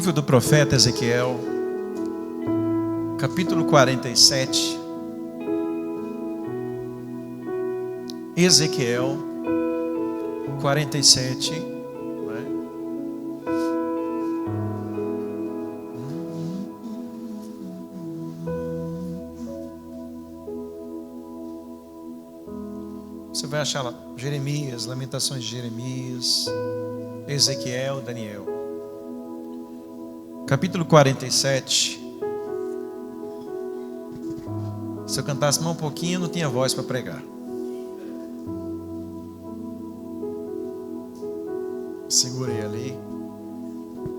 Livro do profeta Ezequiel, capítulo 47. Ezequiel 47. Você vai achar lá Jeremias, Lamentações de Jeremias, Ezequiel, Daniel. Capítulo 47. Se eu cantasse mais um pouquinho, não tinha voz para pregar. Segurei ali.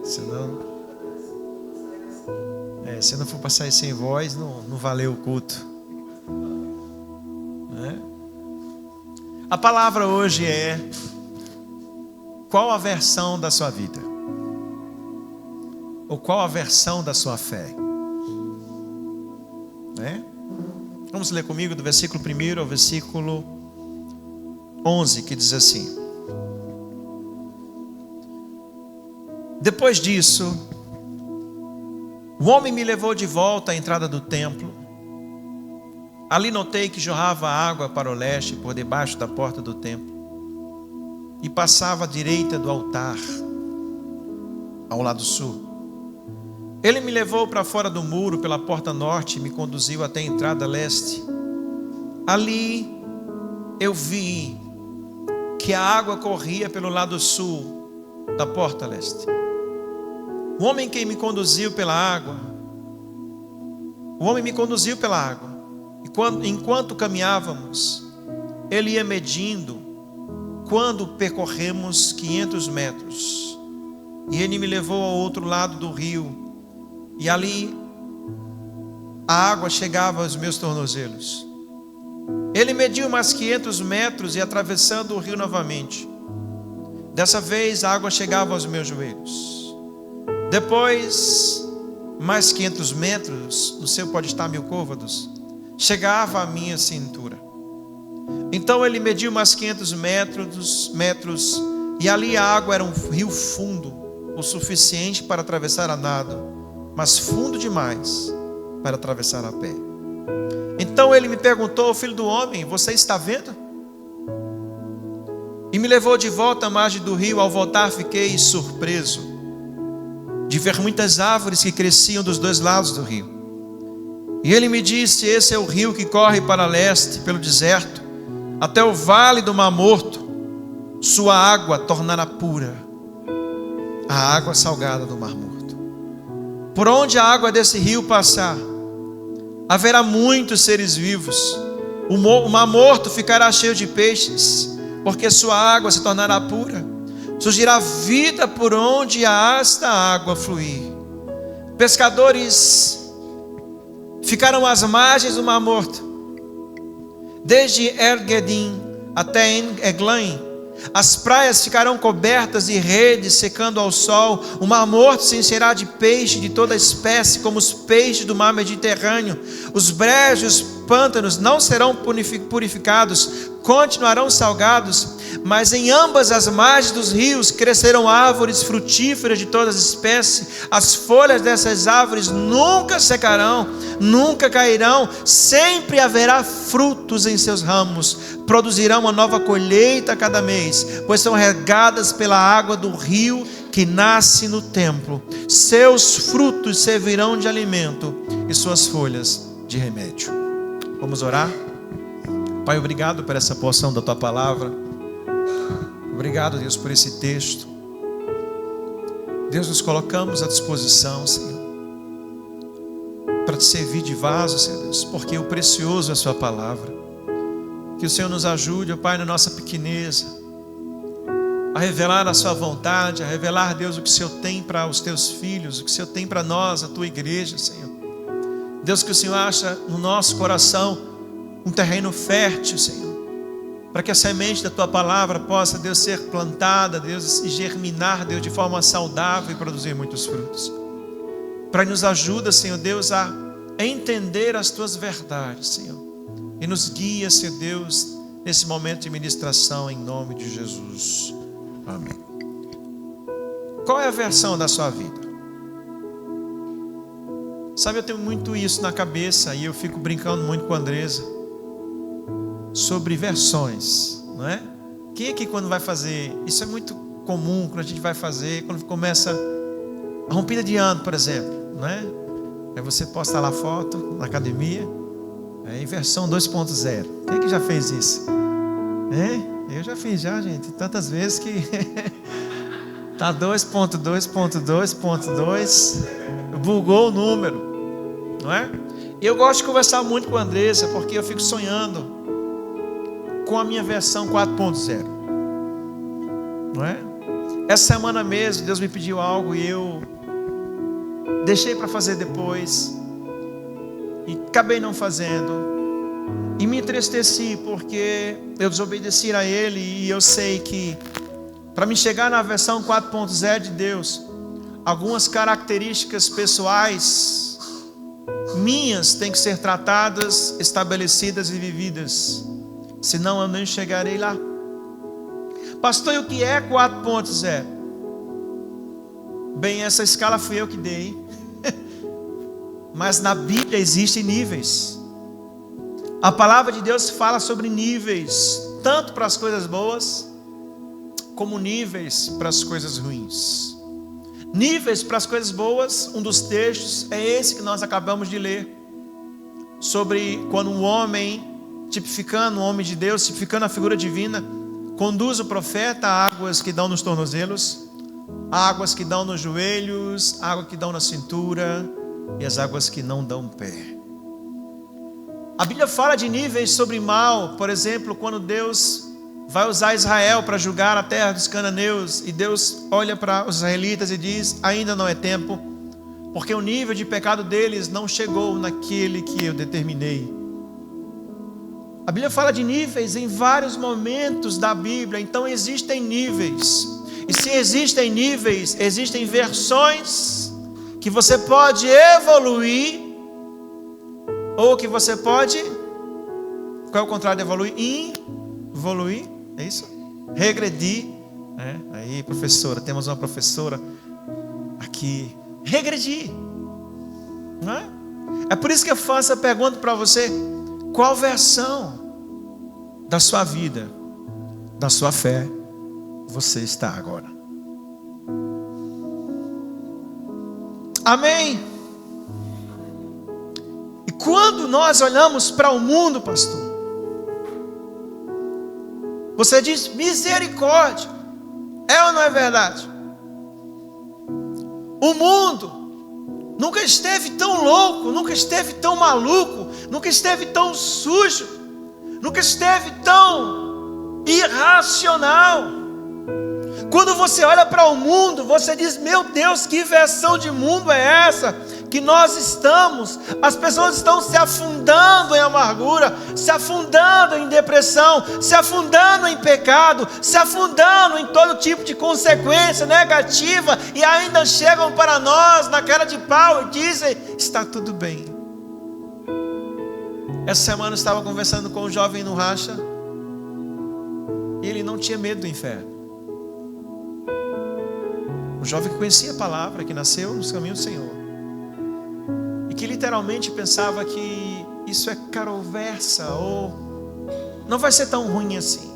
Senão, se não for passar sem voz, não valeu o culto. A palavra hoje é: qual a versão da sua vida? Ou qual a versão da sua fé? Vamos ler comigo do versículo 1 ao versículo 11, que diz assim: Depois disso, o homem me levou de volta à entrada do templo. Ali notei que jorrava água para o leste por debaixo da porta do templo e passava à direita do altar, ao lado sul. Ele me levou para fora do muro pela porta norte e me conduziu até a entrada leste. Ali eu vi que a água corria pelo lado sul da porta leste. O homem me conduziu pela água. E enquanto caminhávamos, ele ia medindo quando percorremos 500 metros. E ele me levou ao outro lado do rio. E ali a água chegava aos meus tornozelos. Ele mediu mais 500 metros e atravessando o rio novamente. Dessa vez a água chegava aos meus joelhos. Depois, mais 500 metros, no céu pode estar 1000 côvados, chegava à minha cintura. Então ele mediu mais 500 metros e ali a água era um rio fundo, o suficiente para atravessar a nado, mas fundo demais para atravessar a pé. Então ele me perguntou: filho do homem, você está vendo? E me levou de volta à margem do rio. Ao voltar fiquei surpreso de ver muitas árvores que cresciam dos dois lados do rio. E ele me disse: esse é o rio que corre para leste, pelo deserto, até o vale do Mar Morto. Sua água tornará pura a água salgada do Mar Morto. Por onde a água desse rio passar, haverá muitos seres vivos. O Mar Morto ficará cheio de peixes, porque sua água se tornará pura. Surgirá vida por onde esta água fluir. Pescadores ficaram às margens do Mar Morto, desde En-Gedim até En-Eglaim. As praias ficarão cobertas de redes secando ao sol. O Mar Morto se encherá de peixe de toda espécie, como os peixes do mar Mediterrâneo. Os brejos, pântanos não serão purificados, continuarão salgados. Mas em ambas as margens dos rios crescerão árvores frutíferas de todas as espécies. As folhas dessas árvores nunca secarão, nunca cairão. Sempre haverá frutos em seus ramos. Produzirão uma nova colheita a cada mês, pois são regadas pela água do rio que nasce no templo. Seus frutos servirão de alimento e suas folhas de remédio. Vamos orar? Pai, obrigado por essa porção da Tua palavra. Obrigado, Deus, por esse texto. Deus, nos colocamos à disposição, Senhor, para Te servir de vaso, Senhor Deus, porque o precioso é a Sua palavra. Que o Senhor nos ajude, ó Pai, na nossa pequeneza, a revelar a Sua vontade, a revelar, Deus, o que o Senhor tem para os Teus filhos, o que o Senhor tem para nós, a Tua igreja, Senhor. Deus, que o Senhor acha no nosso coração um terreno fértil, Senhor, para que a semente da Tua palavra possa, Deus, ser plantada, Deus, e germinar, Deus, de forma saudável e produzir muitos frutos. Para nos ajuda, Senhor Deus, a entender as Tuas verdades, Senhor, e nos guia, Senhor Deus, nesse momento de ministração, em nome de Jesus. Amém. Qual é a versão da sua vida? Sabe, eu tenho muito isso na cabeça e eu fico brincando muito com a Andresa sobre versões, não é? Quem aqui quando vai fazer, isso é muito comum quando a gente vai fazer, quando começa a rompida de ano, por exemplo, não é? Aí você posta lá a foto na academia, aí versão 2.0. Quem que já fez isso? Eu já fiz já, gente, tantas vezes que tá 2.2.2.2, bugou o número, não é? E eu gosto de conversar muito com a Andresa, porque eu fico sonhando com a minha versão 4.0, não é? Essa semana mesmo Deus me pediu algo e eu deixei para fazer depois e acabei não fazendo e me entristeci porque eu desobedeci a Ele. E eu sei que para me chegar na versão 4.0 de Deus, algumas características pessoais minhas têm que ser tratadas, estabelecidas e vividas, senão eu nem chegarei lá. Pastor, e o que é 4.0? Bem, essa escala fui eu que dei. Mas na Bíblia existem níveis. A palavra de Deus fala sobre níveis, tanto para as coisas boas, como níveis para as coisas ruins. Níveis para as coisas boas, um dos textos é esse que nós acabamos de ler, sobre quando um homem, tipificando um homem de Deus, tipificando a figura divina, conduz o profeta a águas que dão nos tornozelos, águas que dão nos joelhos, águas que dão na cintura e as águas que não dão pé. A Bíblia fala de níveis sobre mal, por exemplo, quando Deus vai usar Israel para julgar a terra dos cananeus, e Deus olha para os israelitas e diz: ainda não é tempo, porque o nível de pecado deles não chegou naquele que eu determinei. A Bíblia fala de níveis em vários momentos da Bíblia, então existem níveis. E se existem níveis, existem versões que você pode evoluir, ou que você pode, qual é o contrário de evoluir? Involuir, é isso? Regredir. Aí, professora, temos uma professora aqui. Regredir, não é? É por isso que eu faço a pergunta para você: qual versão da sua vida, da sua fé, você está agora? Amém? E quando nós olhamos para o mundo, pastor, você diz misericórdia, é ou não é verdade? O mundo nunca esteve tão louco, nunca esteve tão maluco, nunca esteve tão sujo, nunca esteve tão irracional. Quando você olha para o mundo, você diz: meu Deus, que versão de mundo é essa que nós estamos? As pessoas estão se afundando em amargura, se afundando em depressão, se afundando em pecado, se afundando em todo tipo de consequência negativa, e ainda chegam para nós na cara de pau e dizem: está tudo bem. Essa semana eu estava conversando com um jovem no Racha, e ele não tinha medo do inferno. Um jovem que conhecia a palavra, que nasceu nos caminhos do Senhor, e que literalmente pensava que isso é caroversa, ou não vai ser tão ruim assim.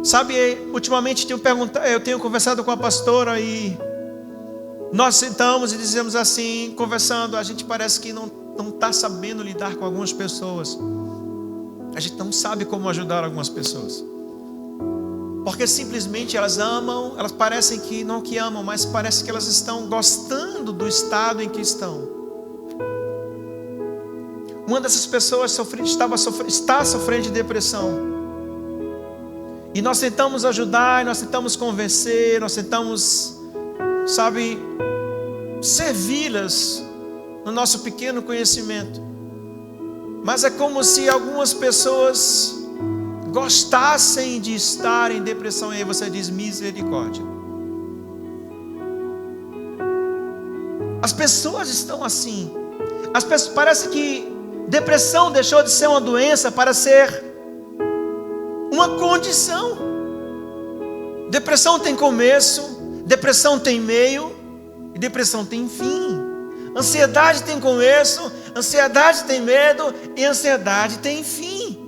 Sabe, ultimamente eu tenho conversado com a pastora, e nós sentamos e dizemos assim, conversando, a gente parece que não está sabendo lidar com algumas pessoas. A gente não sabe como ajudar algumas pessoas, porque simplesmente elas amam, elas parecem que não que amam, mas parece que elas estão gostando do estado em que estão. Uma dessas pessoas está sofrendo de depressão, e nós tentamos ajudar, nós tentamos convencer, nós tentamos, sabe, servi-las no nosso pequeno conhecimento. Mas é como se algumas pessoas gostassem de estar em depressão, e aí você diz misericórdia. As pessoas estão assim. As pessoas, parece que depressão deixou de ser uma doença para ser uma condição. Depressão tem começo, depressão tem meio, E depressão tem fim. Ansiedade tem começo, ansiedade tem medo e ansiedade tem fim.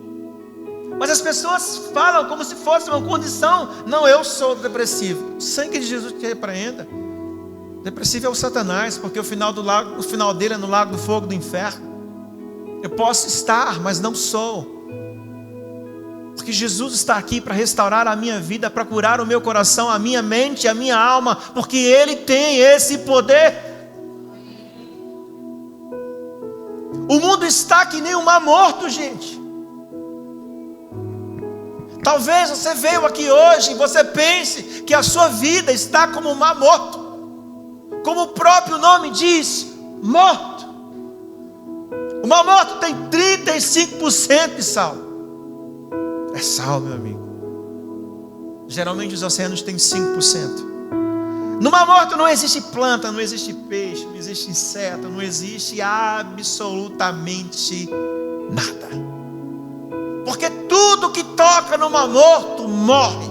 Mas as pessoas falam como se fosse uma condição. Não, eu sou depressivo. O sangue de Jesus te repreenda. Depressivo é o Satanás, porque o final dele é no lago do fogo do inferno. Eu posso estar, mas não sou. Porque Jesus está aqui para restaurar a minha vida, para curar o meu coração, a minha mente, a minha alma, porque Ele tem esse poder. O mundo está que nem um mar morto, gente. Talvez você veio aqui hoje e você pense que a sua vida está como um mar morto. Como o próprio nome diz, morto. O mar morto tem 35% de sal. É sal, meu amigo. Geralmente os oceanos têm 5%. No mar morto não existe planta, não existe peixe, não existe inseto, não existe absolutamente nada. Porque tudo que toca no mar morto morre.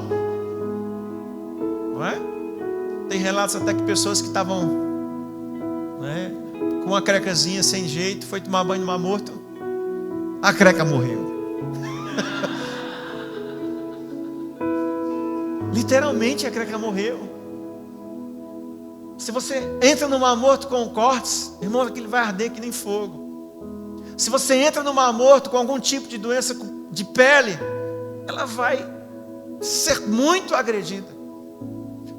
Não é? Tem relatos até que pessoas que estavam, não é, com uma crecazinha sem jeito, foi tomar banho no mar morto, a creca morreu. Literalmente a creca morreu. Se você entra no mar morto com cortes, irmão, aquilo vai arder que nem fogo. Se você entra no mar morto com algum tipo de doença de pele, ela vai ser muito agredida.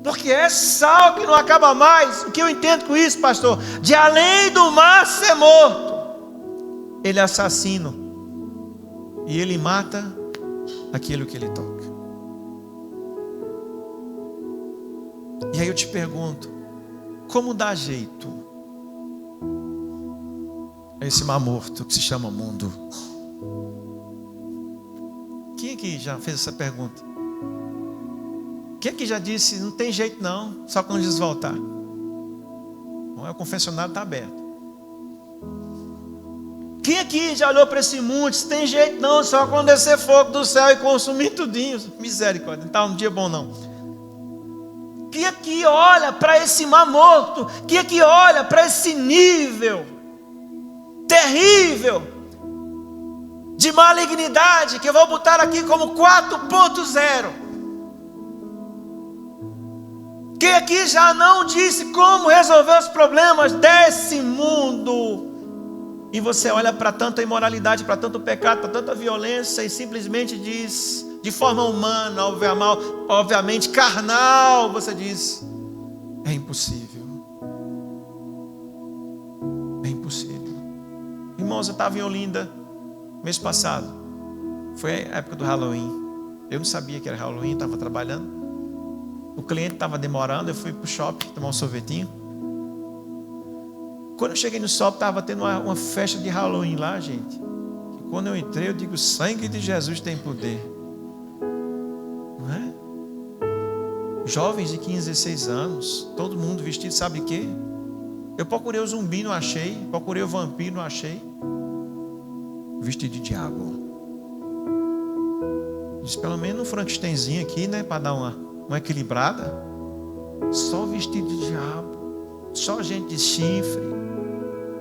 Porque é sal que não acaba mais. O que eu entendo com isso, pastor? De além do mar ser morto, ele é assassino. E ele mata aquilo que ele toca. E aí eu te pergunto, como dá jeito a esse mar morto que se chama mundo? Quem aqui já fez essa pergunta? Quem aqui já disse, não tem jeito não, só quando Jesus voltar? Não é, o confessionário está aberto. Quem aqui já olhou para esse mundo, disse, tem jeito não, só quando descer fogo do céu e consumir tudinho? Misericórdia, não está um dia bom não. Quem aqui olha para esse mar morto? Quem aqui olha para esse nível terrível de malignidade, que eu vou botar aqui como 4.0? Quem aqui já não disse como resolver os problemas desse mundo? E você olha para tanta imoralidade, para tanto pecado, para tanta violência e simplesmente diz, de forma humana, obviamente carnal, você diz, é impossível. É impossível. Irmãos, eu estava em Olinda mês passado. Foi a época do Halloween. Eu não sabia que era Halloween, estava trabalhando. O cliente estava demorando, eu fui para o shopping tomar um sorvetinho. Quando eu cheguei no shopping, estava tendo uma festa de Halloween lá, gente. E quando eu entrei, eu digo, o sangue de Jesus tem poder. Não é? Jovens de 15, 16 anos, todo mundo vestido, sabe o quê? Eu procurei o zumbi, não achei. Procurei o vampiro, não achei. Vestido de diabo. Diz, pelo menos um Frankensteinzinho aqui, né? Para dar uma equilibrada. Só vestido de diabo. Só gente de chifre.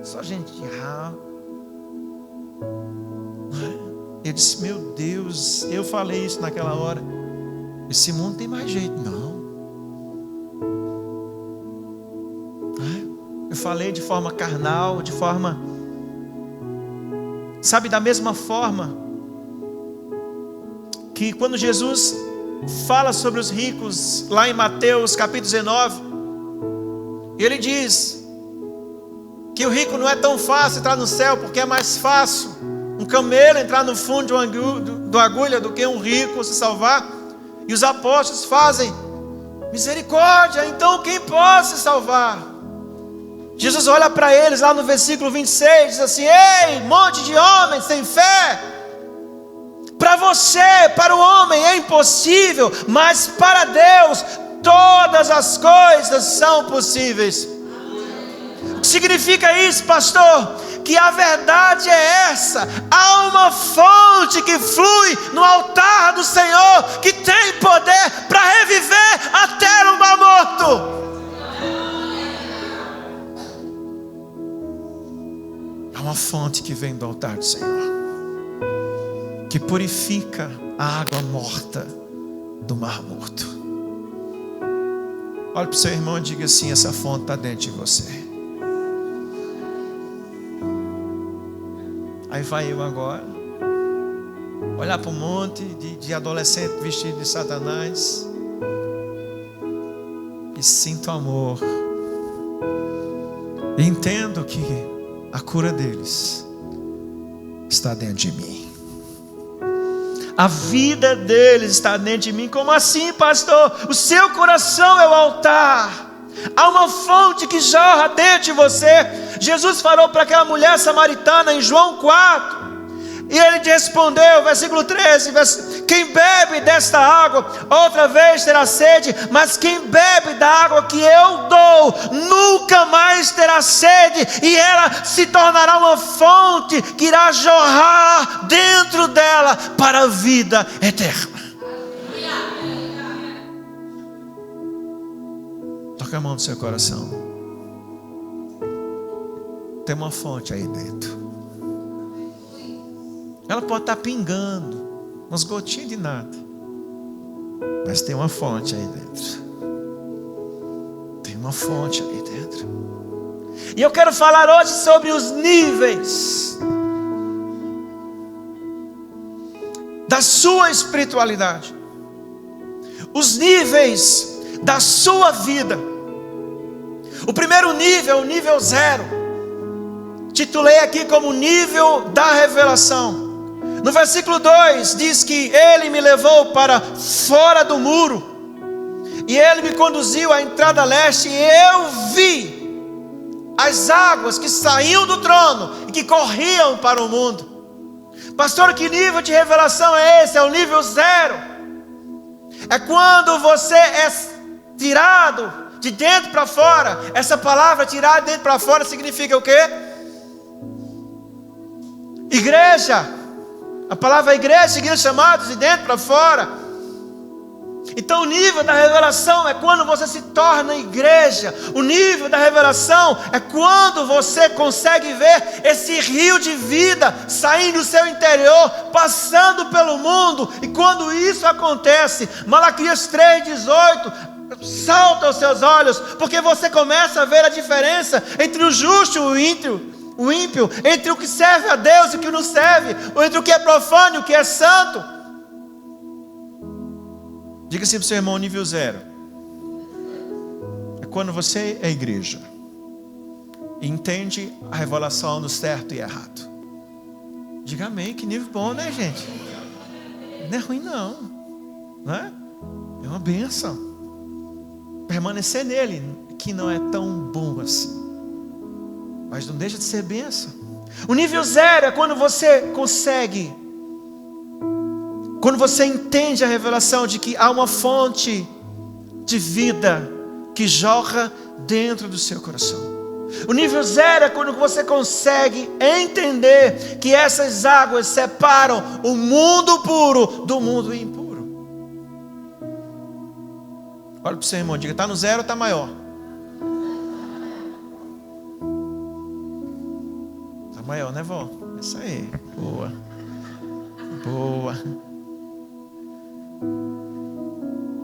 Só gente de rabo. Eu disse, meu Deus. Eu falei isso naquela hora. Esse mundo tem mais jeito, não. Eu falei de forma carnal, de forma... Sabe, da mesma forma que quando Jesus fala sobre os ricos, lá em Mateus capítulo 19, ele diz que o rico não é tão fácil entrar no céu, porque é mais fácil um camelo entrar no fundo de uma agulha do que um rico se salvar. E os apóstolos fazem misericórdia, então quem pode se salvar? Jesus olha para eles lá no versículo 26, diz assim, ei, monte de homens sem fé, para você, para o homem é impossível, mas para Deus todas as coisas são possíveis. O que significa isso, pastor? Que a verdade é essa: há uma fonte que flui no altar do Senhor, que tem poder para reviver até o mar morto. Há uma fonte que vem do altar do Senhor, que purifica a água morta do mar morto. Olhe para o seu irmão e diga assim: essa fonte está dentro de você. Aí vai eu agora olhar para um monte de adolescente vestido de Satanás e sinto amor e entendo que a cura deles está dentro de mim. A vida deles está dentro de mim. Como assim, pastor? O seu coração é o altar. Há uma fonte que jorra dentro de você. Jesus falou para aquela mulher samaritana em João 4. E ele respondeu, versículo 13: quem bebe desta água, outra vez terá sede, mas quem bebe da água que eu dou, nunca mais terá sede, e ela se tornará uma fonte que irá jorrar dentro dela para a vida eterna. Toca a mão no seu coração. Tem uma fonte aí dentro. Ela pode estar pingando umas gotinhas de nada, mas tem uma fonte aí dentro. Tem uma fonte aí dentro. E eu quero falar hoje sobre os níveis da sua espiritualidade, os níveis da sua vida. O primeiro nível é o nível 0. Titulei aqui como nível da revelação. No versículo 2 diz que ele me levou para fora do muro e ele me conduziu à entrada leste, e eu vi as águas que saíam do trono e que corriam para o mundo. Pastor, que nível de revelação é esse? É o nível 0. É quando você é tirado de dentro para fora. Essa palavra tirar de dentro para fora significa o quê? Igreja. A palavra igreja significa chamados de dentro para fora. Então o nível da revelação é quando você se torna igreja. O nível da revelação é quando você consegue ver esse rio de vida saindo do seu interior, passando pelo mundo. E quando isso acontece, Malaquias 3,18 salta aos seus olhos, porque você começa a ver a diferença entre o justo e o ímpio, entre o que serve a Deus e o que não serve, entre o que é profano e o que é santo. Diga assim para o seu irmão: nível 0 é quando você é igreja e entende a revelação do certo e errado. Diga amém. Que nível bom, né, gente? Não é ruim não, não é? É uma bênção. Permanecer nele, que não é tão bom assim, mas não deixa de ser bênção. O nível 0 é quando você consegue, quando você entende a revelação de que há uma fonte de vida que jorra dentro do seu coração. O nível 0 é quando você consegue entender que essas águas separam o mundo puro do mundo impuro. Olha para o seu irmão, diga: está no 0 ou está maior? Está maior, né, vó? Isso aí, boa. Boa.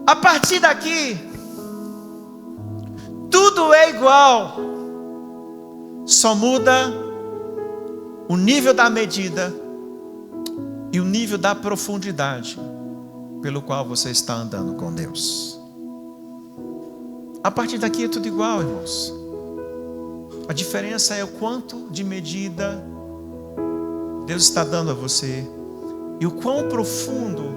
A partir daqui, tudo é igual, só muda o nível da medida e o nível da profundidade pelo qual você está andando com Deus. A partir daqui é tudo igual, irmãos. A diferença é o quanto de medida Deus está dando a você e o quão profundo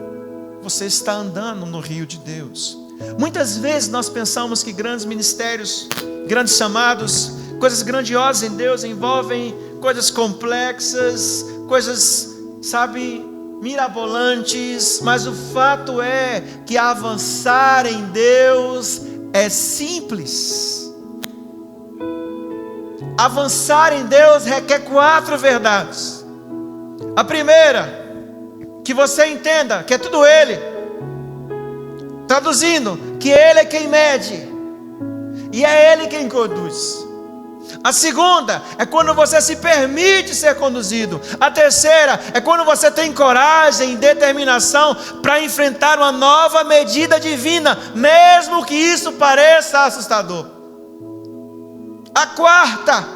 você está andando no rio de Deus. Muitas vezes nós pensamos que grandes ministérios, grandes chamados, coisas grandiosas em Deus envolvem coisas complexas, coisas, sabe, mirabolantes, mas o fato é que avançar em Deus é simples. Avançar em Deus requer 4 verdades. A primeira, que você entenda que é tudo Ele. Traduzindo, que Ele é quem mede e é Ele quem conduz. A segunda é quando você se permite ser conduzido. A terceira é quando você tem coragem e determinação para enfrentar uma nova medida divina, mesmo que isso pareça assustador. A quarta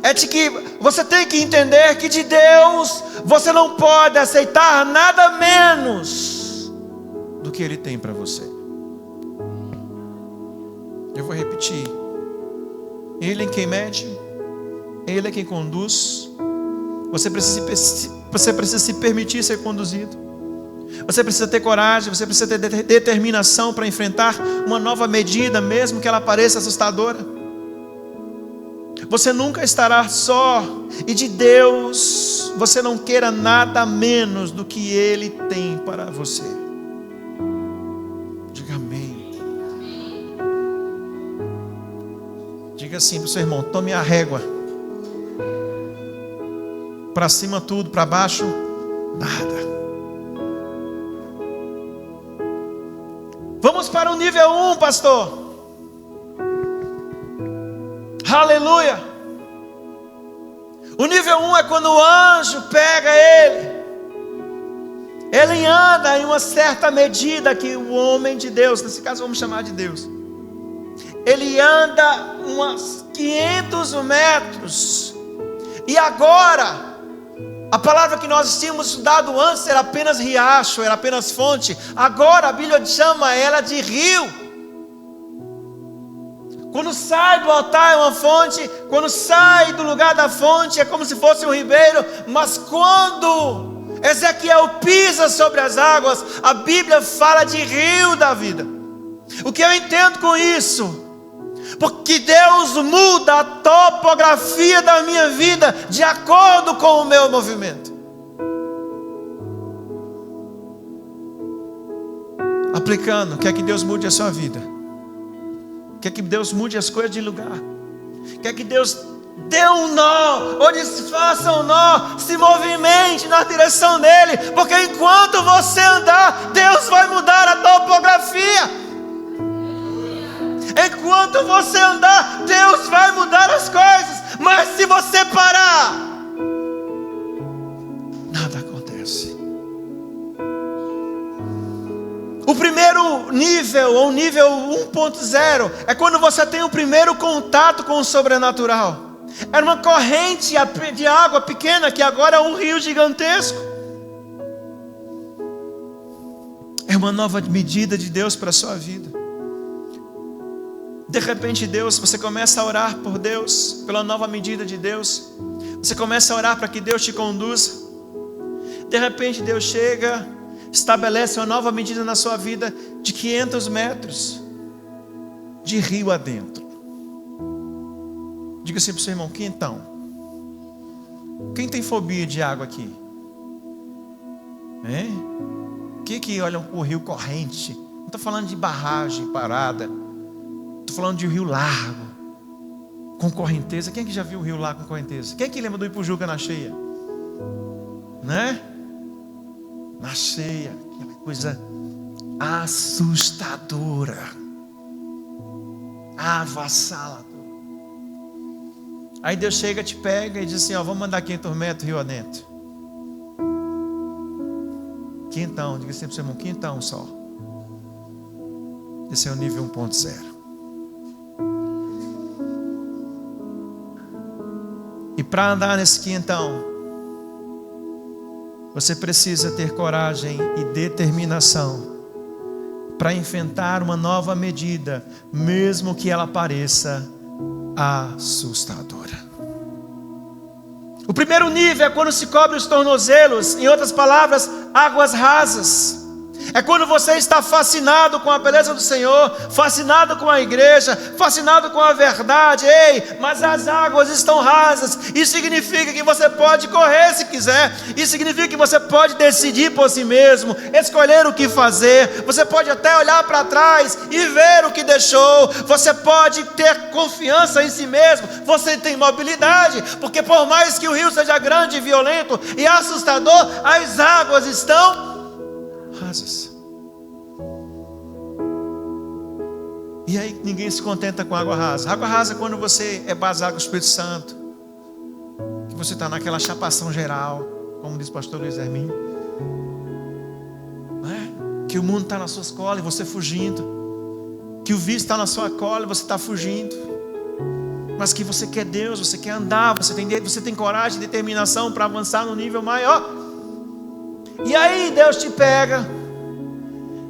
é de que você tem que entender que de Deus você não pode aceitar nada menos do que Ele tem para você. Eu vou repetir. Ele é quem mede, Ele é quem conduz. Você precisa se permitir ser conduzido. Você precisa ter coragem, você precisa ter determinação para enfrentar uma nova medida, mesmo que ela pareça assustadora. Você nunca estará só, e de Deus você não queira nada menos do que Ele tem para você. Diga amém. Diga assim para o seu irmão: tome a régua. Para cima tudo, para baixo nada. Vamos para o nível 1, pastor. Aleluia. O nível 1 é quando o anjo pega ele. Ele anda em uma certa medida que o homem de Deus, nesse caso vamos chamar de Deus, ele anda uns 500 metros. E agora, a palavra que nós tínhamos estudado antes era apenas riacho, era apenas fonte. Agora a Bíblia chama ela de rio. Quando sai do altar é uma fonte, quando sai do lugar da fonte é como se fosse um ribeiro. Mas quando Ezequiel pisa sobre as águas, a Bíblia fala de rio da vida. O que eu entendo com isso? Porque Deus muda a topografia da minha vida de acordo com o meu movimento. Aplicando, quer que Deus mude a sua vida, quer que Deus mude as coisas de lugar, quer que Deus dê um nó, ou desfaça um nó, se movimente na direção dele, porque enquanto você andar, Deus vai mudar a topografia. Enquanto você andar, Deus vai mudar as coisas. Mas se você parar, nada acontece. O primeiro nível, ou nível 1.0, é quando você tem o primeiro contato com o sobrenatural. Era uma corrente de água pequena que agora é um rio gigantesco. É uma nova medida de Deus para a sua vida. De repente você começa a orar por Deus, pela nova medida de Deus. Você começa a orar para que Deus te conduza. De repente Deus chega, estabelece uma nova medida na sua vida de 500 metros de rio adentro. Diga assim para o seu irmão: quentão. Quem tem fobia de água aqui? Que olha o rio corrente? Não estou falando de barragem parada. Estou falando de um rio largo, com correnteza. Quem é que já viu o rio largo com correnteza? Quem é que lembra do Ipujuca na cheia? Né? Na cheia, aquela coisa assustadora, avassaladora. Aí Deus chega, te pega e diz assim: ó, vamos mandar 500 metros rio adentro. Quentão, diga sempre para o seu irmão: quentão só. Esse é o nível 1.0. E para andar nesse quentão, você precisa ter coragem e determinação para enfrentar uma nova medida, mesmo que ela pareça assustadora. O primeiro nível é quando se cobre os tornozelos, em outras palavras, águas rasas. É quando você está fascinado com a beleza do Senhor, fascinado com a igreja, fascinado com a verdade. Ei, mas as águas estão rasas. Isso significa que você pode correr se quiser. Isso significa que você pode decidir por si mesmo, escolher o que fazer. Você pode até olhar para trás e ver o que deixou. Você pode ter confiança em si mesmo. Você tem mobilidade, porque por mais que o rio seja grande, violento e assustador, as águas estão rasas. E aí ninguém se contenta com água rasa. Água rasa é quando você é basado com o Espírito Santo, que você está naquela chapação geral, como diz o pastor Luiz Hermínio, que o mundo está na sua cola e você fugindo, que o vício está na sua cola e você está fugindo, mas que você quer Deus, você quer andar, você tem coragem e determinação para avançar no nível maior. E aí Deus te pega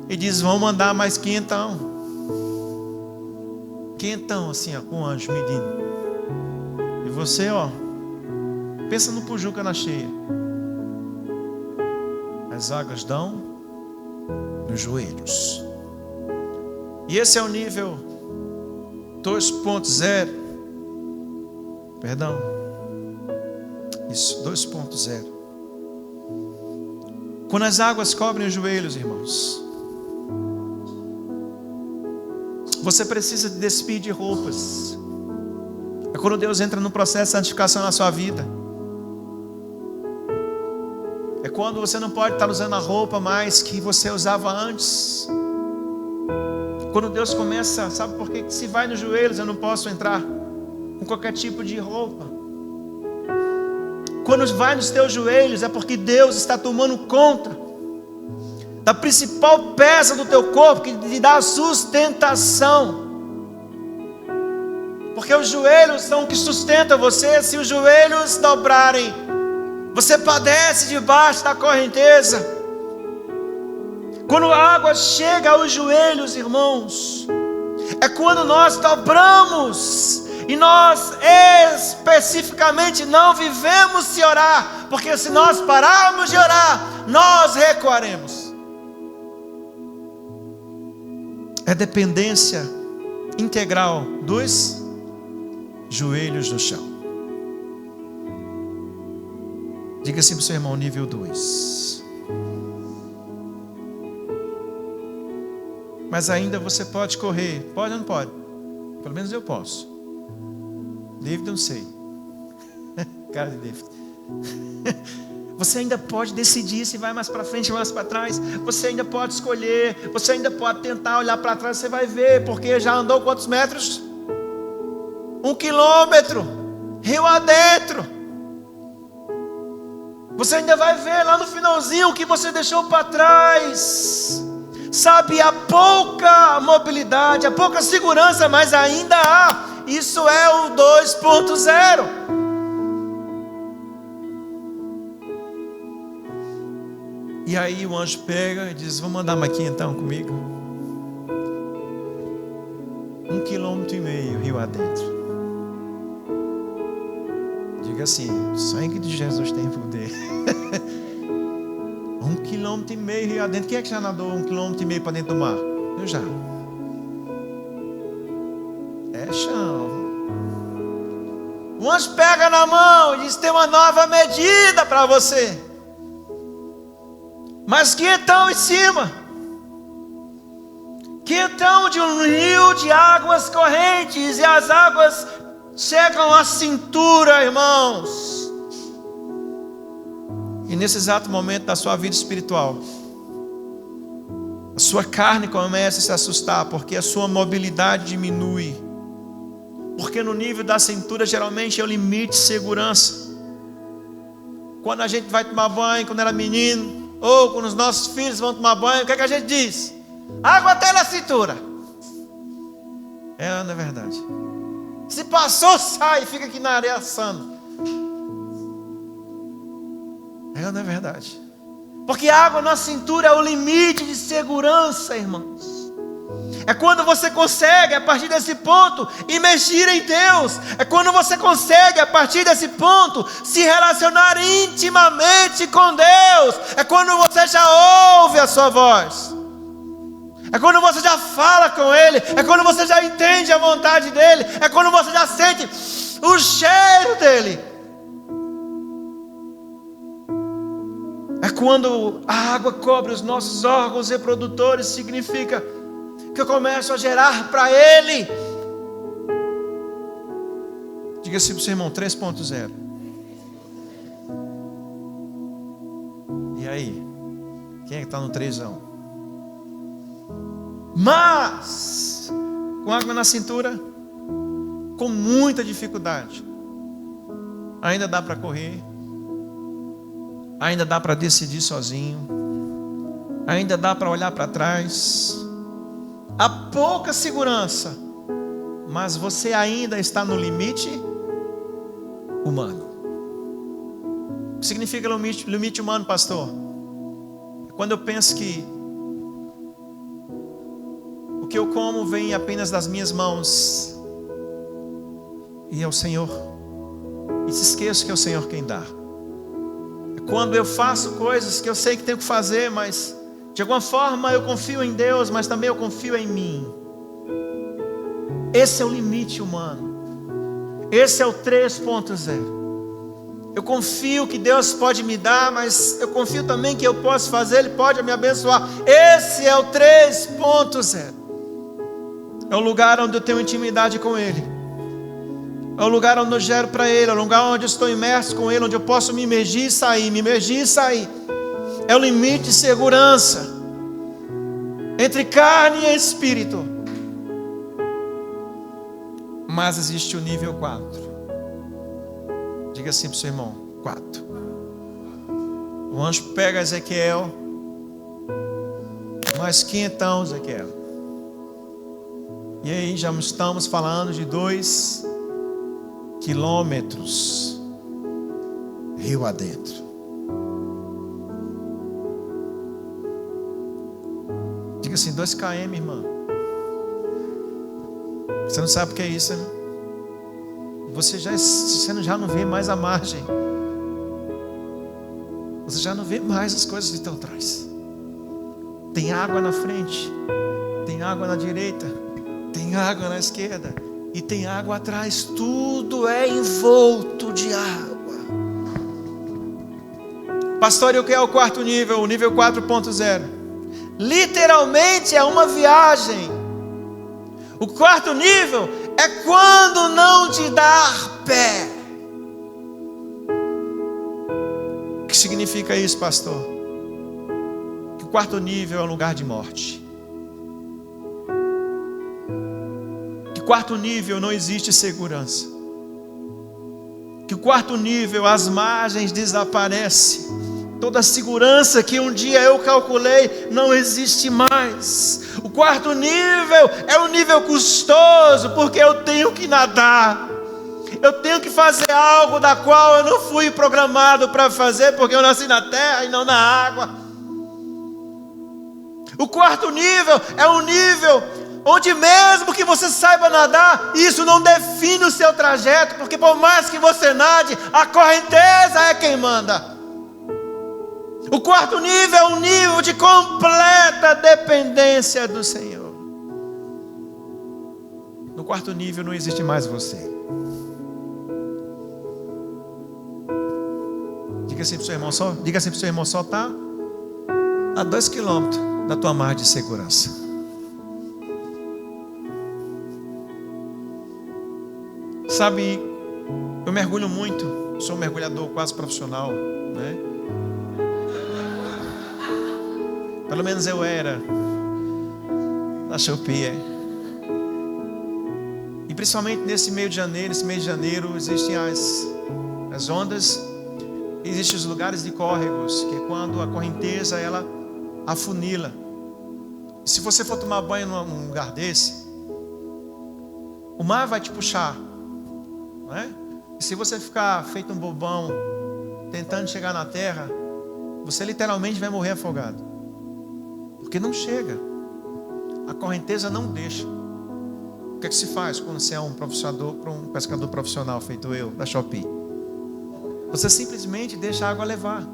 e diz: vamos andar mais quentão. Quentão assim, ó, com o anjo medindo. E você, ó, pensa no Pujuca na cheia. As águas dão nos joelhos. E esse é o nível 2.0. Perdão. Isso, 2.0. Quando as águas cobrem os joelhos, irmãos, você precisa de despir de roupas. É quando Deus entra no processo de santificação na sua vida. É quando você não pode estar usando a roupa mais que você usava antes. Quando Deus começa, sabe por que se vai nos joelhos eu não posso entrar com qualquer tipo de roupa? Quando vai nos teus joelhos é porque Deus está tomando conta da principal peça do teu corpo, que te dá a sustentação. Porque os joelhos são o que sustenta você. Se os joelhos dobrarem, você padece debaixo da correnteza. Quando a água chega aos joelhos, irmãos, é quando nós dobramos. E nós especificamente não vivemos se orar, porque se nós pararmos de orar, nós recuaremos. É dependência integral dos joelhos no chão. Diga assim para o seu irmão, nível 2. Mas ainda você pode correr. Pode ou não pode? Pelo menos eu posso. David, não sei. Cara de David. Você ainda pode decidir se vai mais para frente ou mais para trás. Você ainda pode escolher. Você ainda pode tentar olhar para trás. Você vai ver, porque já andou quantos metros? 1 quilômetro. Rio adentro. Você ainda vai ver lá no finalzinho o que você deixou para trás. Sabe, há pouca mobilidade, há pouca segurança, mas ainda há. Isso é o 2.0. E aí o anjo pega e diz: vamos andar mais aqui então comigo. 1,5 quilômetro rio adentro. Diga assim: o sangue de Jesus tem poder. 1,5 quilômetro rio adentro. Quem é que já nadou 1,5 quilômetro para dentro do mar? Eu já. É chão. O anjo pega na mão e diz: tem uma nova medida para você. Mas quentão em cima. Quentão de um rio de águas correntes. E as águas chegam à cintura, irmãos. E nesse exato momento da sua vida espiritual, a sua carne começa a se assustar, porque a sua mobilidade diminui. Porque no nível da cintura geralmente é o limite de segurança. Quando a gente vai tomar banho, quando era menino, ou quando os nossos filhos vão tomar banho, o que é que a gente diz? Água até na cintura. Não é verdade? Se passou, sai, fica aqui na areia assando. Não é verdade? Porque a água na cintura é o limite de segurança, irmãos. É quando você consegue, a partir desse ponto, imergir em Deus. É quando você consegue, a partir desse ponto, se relacionar intimamente com Deus. É quando você já ouve a sua voz. É quando você já fala com Ele. É quando você já entende a vontade dEle. É quando você já sente o cheiro dEle. É quando a água cobre os nossos órgãos reprodutores. Significa que eu começo a gerar para Ele. Diga assim para o seu irmão, 3.0. E aí? Quem é que está no 3ão? Mas com água na cintura, com muita dificuldade. Ainda dá para correr, ainda dá para decidir sozinho, ainda dá para olhar para trás. Há pouca segurança, mas você ainda está no limite humano. O que significa limite humano, pastor? Quando eu penso que o que eu como vem apenas das minhas mãos, e é o Senhor, e se esqueço que é o Senhor quem dá. Quando eu faço coisas que eu sei que tenho que fazer, mas de alguma forma eu confio em Deus, mas também eu confio em mim. Esse é o limite humano. Esse é o 3.0. Eu confio que Deus pode me dar, mas eu confio também que eu posso fazer, Ele pode me abençoar. Esse é o 3.0. É o lugar onde eu tenho intimidade com Ele. É o lugar onde eu gero para Ele. É o lugar onde eu estou imerso com Ele, onde eu posso me imergir e sair, me imergir e sair. É o limite de segurança entre carne e espírito. Mas existe o nível 4. Diga assim para o seu irmão: 4. O anjo pega Ezequiel, mas quinhentão Ezequiel. E aí já estamos falando de 2 quilômetros rio adentro. Diga assim: 2 km, irmã. Você não sabe o que é isso, né? Você já não vê mais a margem. Você já não vê mais as coisas que estão atrás. Tem água na frente, tem água na direita, tem água na esquerda e tem água atrás. Tudo é envolto de água. Pastor, e o que é o 4º nível? O nível 4.0. Literalmente é uma viagem. O 4º nível é quando não te dar pé. O que significa isso, pastor? Que o 4º nível é um lugar de morte. Que o 4º nível não existe segurança. Que o 4º nível as margens desaparecem. Toda a segurança que um dia eu calculei não existe mais. O 4º nível é um nível custoso, porque eu tenho que nadar. Eu tenho que fazer algo da qual eu não fui programado para fazer, porque eu nasci na terra e não na água. O 4º nível é um nível onde mesmo que você saiba nadar, isso não define o seu trajeto, porque por mais que você nade, a correnteza é quem manda. O 4º nível é um nível de completa dependência do Senhor. No 4º nível não existe mais você. Diga assim para o seu irmão, só está a 2 quilômetros da tua margem de segurança. Sabe, eu mergulho muito, sou um mergulhador quase profissional, né? Pelo menos eu era na Shopee. E principalmente nesse mês de janeiro existem as ondas, existem os lugares de córregos, que é quando a correnteza ela afunila. E se você for tomar banho num lugar desse, o mar vai te puxar, não é? E se você ficar feito um bobão tentando chegar na terra, você literalmente vai morrer afogado. Porque não chega. A correnteza não deixa. O que é que se faz quando você é um pescador profissional feito eu, da Shopee? Você simplesmente deixa a água levar.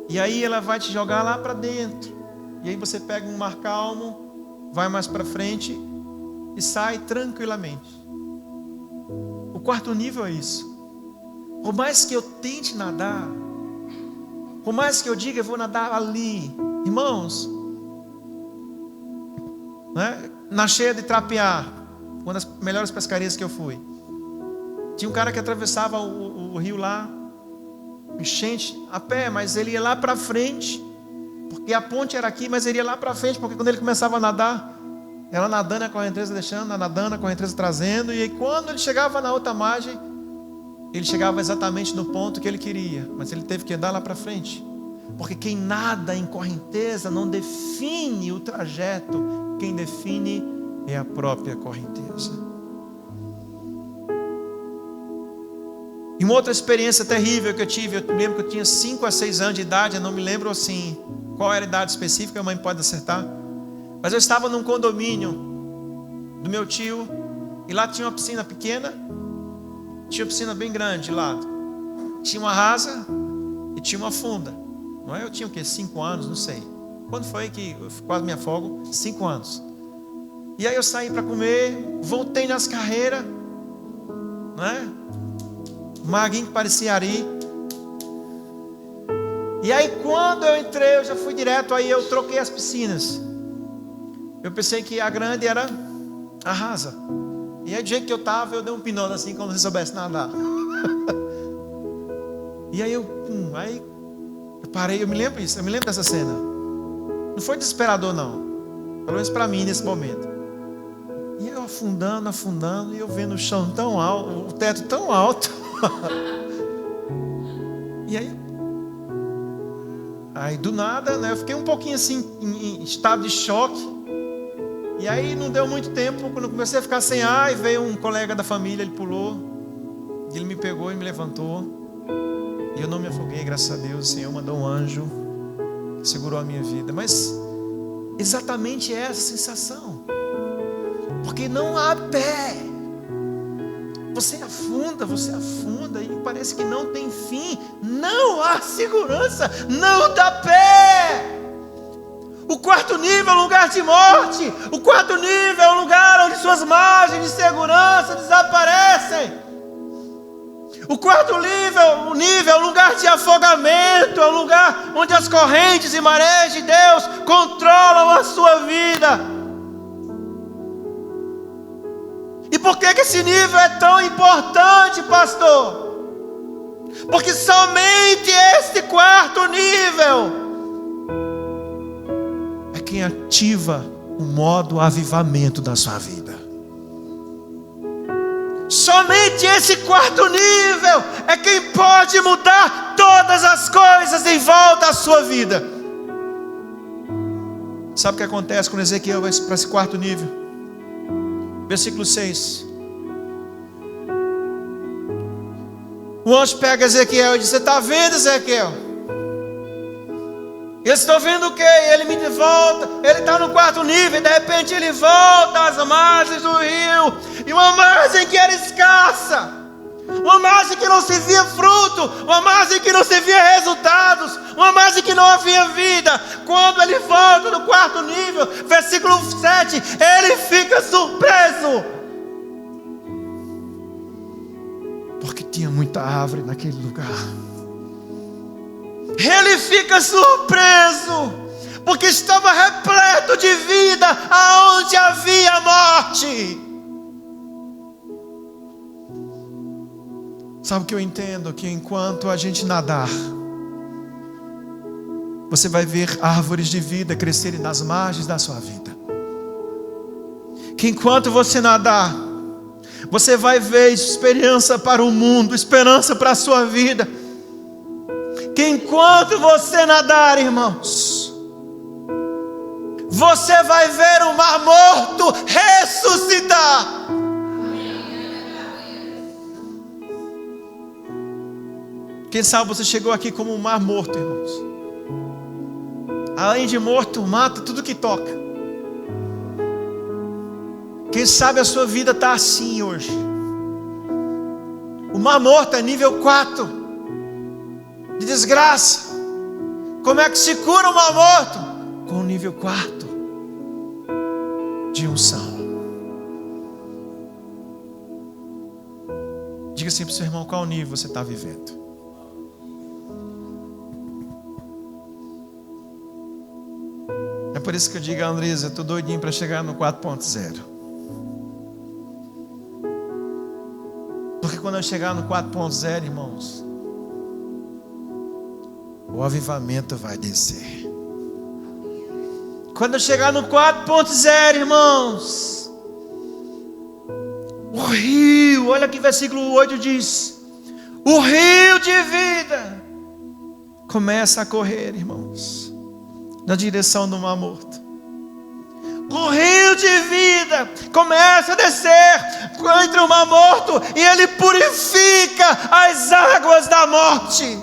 E aí ela vai te jogar lá para dentro. E aí você pega um mar calmo, vai mais para frente e sai tranquilamente. O 4º nível é isso. Por mais que eu tente nadar, por mais que eu diga, eu vou nadar ali. Irmãos, né? Na cheia de Trapiá, uma das melhores pescarias que eu fui, tinha um cara que atravessava o rio lá, enchente, a pé, mas ele ia lá para frente, porque a ponte era aqui, mas ele ia lá para frente, porque quando ele começava a nadar, Ela nadando, a correnteza deixando, nadando, a correnteza trazendo. E aí, quando ele chegava na outra margem, ele chegava exatamente no ponto que ele queria. Mas ele teve que andar lá para frente. Porque quem nada em correnteza não define o trajeto. Quem define é a própria correnteza. E uma outra experiência terrível que eu tive, eu lembro que eu tinha 5 a 6 anos de idade, eu não me lembro assim qual era a idade específica, a mãe pode acertar. Mas eu estava num condomínio do meu tio, e lá tinha uma piscina pequena, tinha uma piscina bem grande lá. Tinha uma rasa e tinha uma funda. Não é? Eu tinha o quê? 5 anos, não sei. Quando foi que eu quase me afogo? 5 anos. E aí eu saí para comer, voltei nas carreiras, não é? Maguinho que parecia Ari. E aí quando eu entrei, eu já fui direto, aí eu troquei as piscinas. Eu pensei que a grande era a rasa. E aí do jeito que eu estava, eu dei um pinão assim, como se soubesse nadar. E aí eu parei, eu me lembro disso, eu me lembro dessa cena. Não foi desesperador não, pelo menos para mim nesse momento. E eu afundando, e eu vendo o chão tão alto, o teto tão alto. E aí do nada, né, eu fiquei um pouquinho assim, em estado de choque. E aí não deu muito tempo, quando eu comecei a ficar sem ar, e veio um colega da família, ele pulou, ele me pegou e me levantou. E eu não me afoguei, graças a Deus. O Senhor mandou um anjo que segurou a minha vida. Mas exatamente essa sensação. Porque não há pé. Você afunda e parece que não tem fim. Não há segurança, não dá pé. O quarto nível é um lugar de morte. O quarto nível é um lugar onde suas margens de segurança desaparecem. O quarto nível é um lugar de afogamento, é um lugar onde as correntes e marés de Deus controlam a sua vida. E por que esse nível é tão importante, pastor? Porque somente este quarto nível é quem ativa o modo avivamento da sua vida. Somente esse quarto nível é quem pode mudar todas as coisas em volta da sua vida. Sabe o que acontece quando Ezequiel vai para esse quarto nível? Versículo 6. O anjo pega Ezequiel e diz: você está vendo, Ezequiel? Eles estão vendo o quê? Ele me volta, ele está no quarto nível, e de repente ele volta às margens do rio, e uma margem que era escassa, uma margem que não se via fruto, uma margem que não se via resultados, uma margem que não havia vida. Quando ele volta no quarto nível, versículo 7, ele fica surpreso, porque tinha muita árvore naquele lugar. Ele fica surpreso, porque estava repleto de vida aonde havia morte. Sabe o que eu entendo? Que enquanto a gente nadar, você vai ver árvores de vida crescerem nas margens da sua vida. Que enquanto você nadar, você vai ver esperança para o mundo, esperança para a sua vida. Que enquanto você nadar, irmãos, você vai ver o mar morto ressuscitar. Quem sabe você chegou aqui como um mar morto, irmãos. Além de morto, mata tudo que toca. Quem sabe a sua vida está assim hoje. O mar morto é nível 4 de desgraça. Como é que se cura o mar morto? Com o nível 4 de unção. Diga assim para o seu irmão: qual nível você está vivendo? É por isso que eu digo a Andresa: eu estou doidinho para chegar no 4.0. Porque quando eu chegar no 4.0, irmãos, o avivamento vai descer. Quando eu chegar no 4.0, irmãos, o rio, olha que versículo 8 diz: o rio de vida começa a correr, irmãos, na direção do Mar Morto. O rio de vida começa a descer entre o Mar Morto e ele purifica as águas da morte.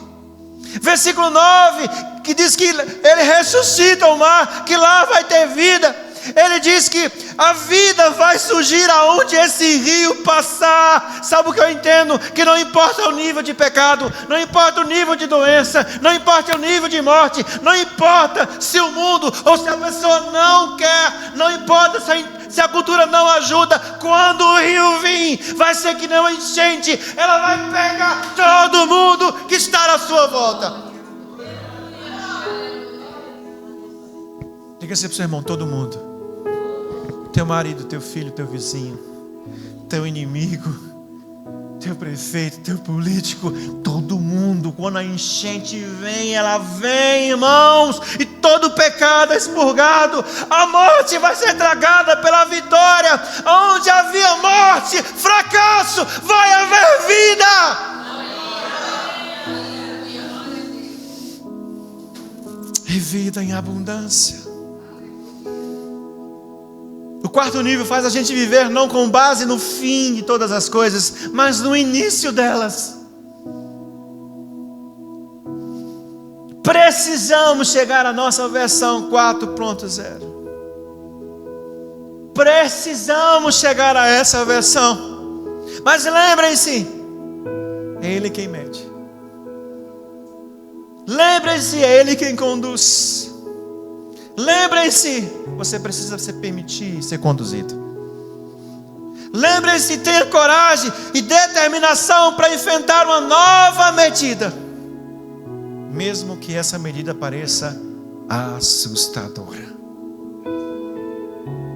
Versículo 9, que diz que ele ressuscita o mar, que lá vai ter vida. Ele diz que a vida vai surgir aonde esse rio passar. Sabe o que eu entendo? Que não importa o nível de pecado, não importa o nível de doença, não importa o nível de morte, não importa se o mundo ou se a pessoa não quer, não importa se a cultura não ajuda. Quando o rio vir, vai ser que nem uma enchente, ela vai pegar todo mundo que está à sua volta. Diga assim para o seu irmão: todo mundo. Teu marido, teu filho, teu vizinho, teu inimigo, teu prefeito, teu político, todo mundo. Quando a enchente vem, ela vem, irmãos, e todo pecado é expurgado. A morte vai ser tragada pela vitória. Onde havia morte, fracasso, vai haver vida. E vida em abundância. O quarto nível faz a gente viver não com base no fim de todas as coisas, mas no início delas. Precisamos chegar à nossa versão 4.0. Precisamos chegar a essa versão. Mas lembrem-se, é Ele quem mede. Lembrem-se, é Ele quem conduz. Lembrem-se, você precisa se permitir ser conduzido. Lembrem-se, ter coragem e determinação para enfrentar uma nova medida, mesmo que essa medida pareça assustadora.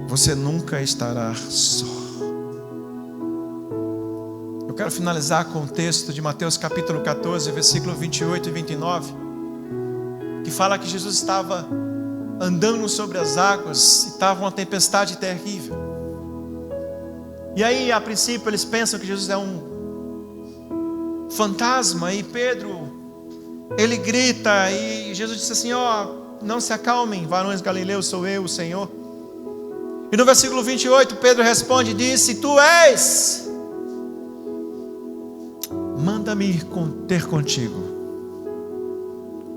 Você nunca estará só. Eu quero finalizar com o texto de Mateus capítulo 14, versículo 28 e 29, que fala que Jesus estava andando sobre as águas e estava uma tempestade terrível. E aí, a princípio, eles pensam que Jesus é um fantasma. E Pedro, ele grita, e Jesus disse assim: não se acalmem, varões galileus, sou eu, o Senhor. E no versículo 28, Pedro responde e diz: se tu és, manda-me ir ter contigo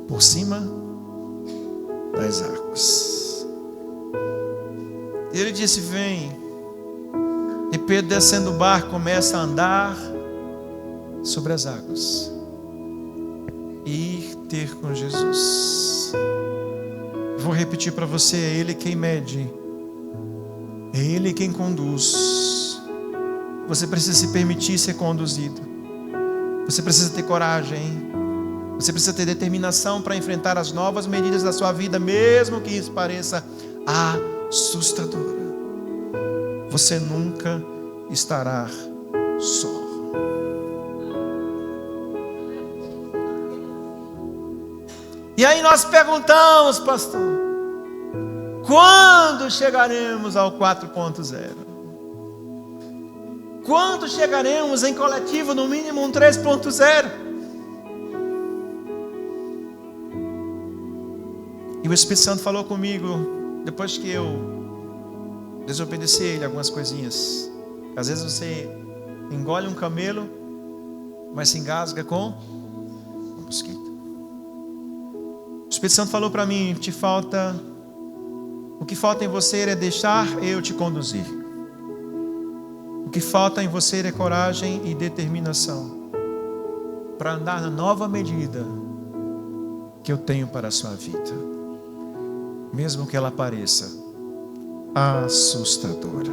por cima das águas. Ele disse: vem. E Pedro, descendo do barco, começa a andar sobre as águas e ir ter com Jesus. Vou repetir para você: é Ele quem mede, é Ele quem conduz. Você precisa se permitir ser conduzido. Você precisa ter coragem. Você precisa ter determinação para enfrentar as novas medidas da sua vida, mesmo que isso pareça assustador. Você nunca estará só. E aí nós perguntamos, pastor, quando chegaremos ao 4.0? Quando chegaremos em coletivo, no mínimo um 3.0? E o Espírito Santo falou comigo, depois que eu desobedeci a Ele algumas coisinhas. Às vezes você engole um camelo, mas se engasga com um mosquito. O Espírito Santo falou para mim: o que falta em você é deixar eu te conduzir. O que falta em você é coragem e determinação para andar na nova medida que eu tenho para a sua vida, mesmo que ela pareça assustadora.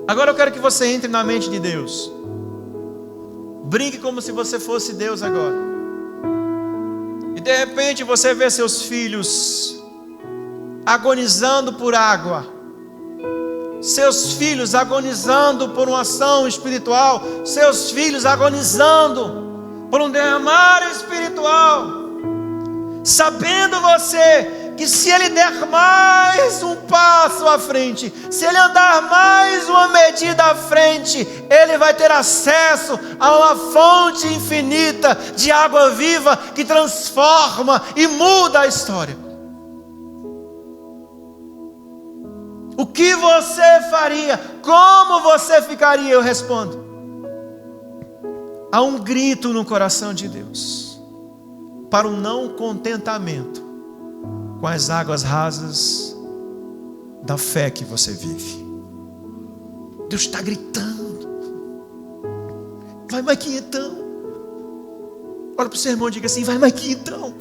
Agora eu quero que você entre na mente de Deus. Brinque como se você fosse Deus agora. E de repente você vê seus filhos agonizando por água, seus filhos agonizando por uma ação espiritual, seus filhos agonizando por um derramar espiritual. Sabendo você que se ele der mais um passo à frente, se ele andar mais uma medida à frente, ele vai ter acesso a uma fonte infinita de água viva que transforma e muda a história. O que você faria? Como você ficaria? Eu respondo: há um grito no coração de Deus para um não contentamento com as águas rasas da fé que você vive. Deus está gritando: vai mais quinhentão. Olha para o seu irmão e diga assim: vai mais quinhentão.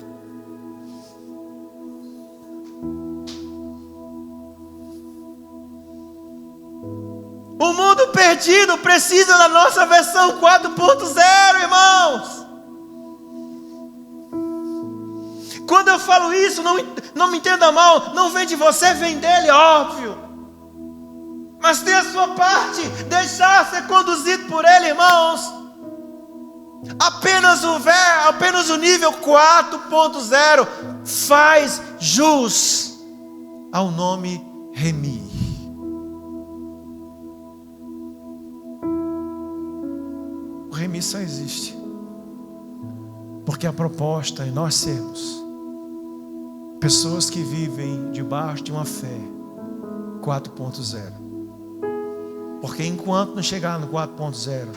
O mundo perdido precisa da nossa versão 4.0, irmãos. Quando eu falo isso, não me entenda mal, não vem de você, vem dele, óbvio. Mas tem a sua parte, deixar ser conduzido por ele, irmãos. Apenas o nível 4.0 faz jus ao nome Remi. O Remi só existe porque a proposta é nós sermos pessoas que vivem debaixo de uma fé 4.0. Porque enquanto não chegar no 4.0,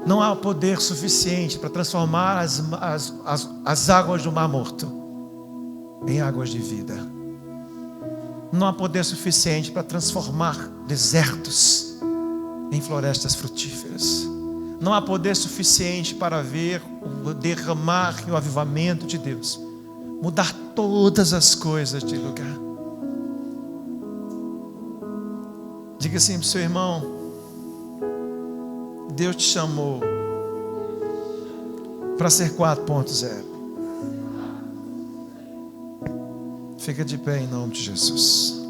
não há poder suficiente para transformar as águas do Mar Morto em águas de vida. Não há poder suficiente para transformar desertos em florestas frutíferas. Não há poder suficiente para ver o derramar e o avivamento de Deus mudar todas as coisas de lugar. Diga assim para o seu irmão: Deus te chamou para ser 4.0. Fica de pé em nome de Jesus.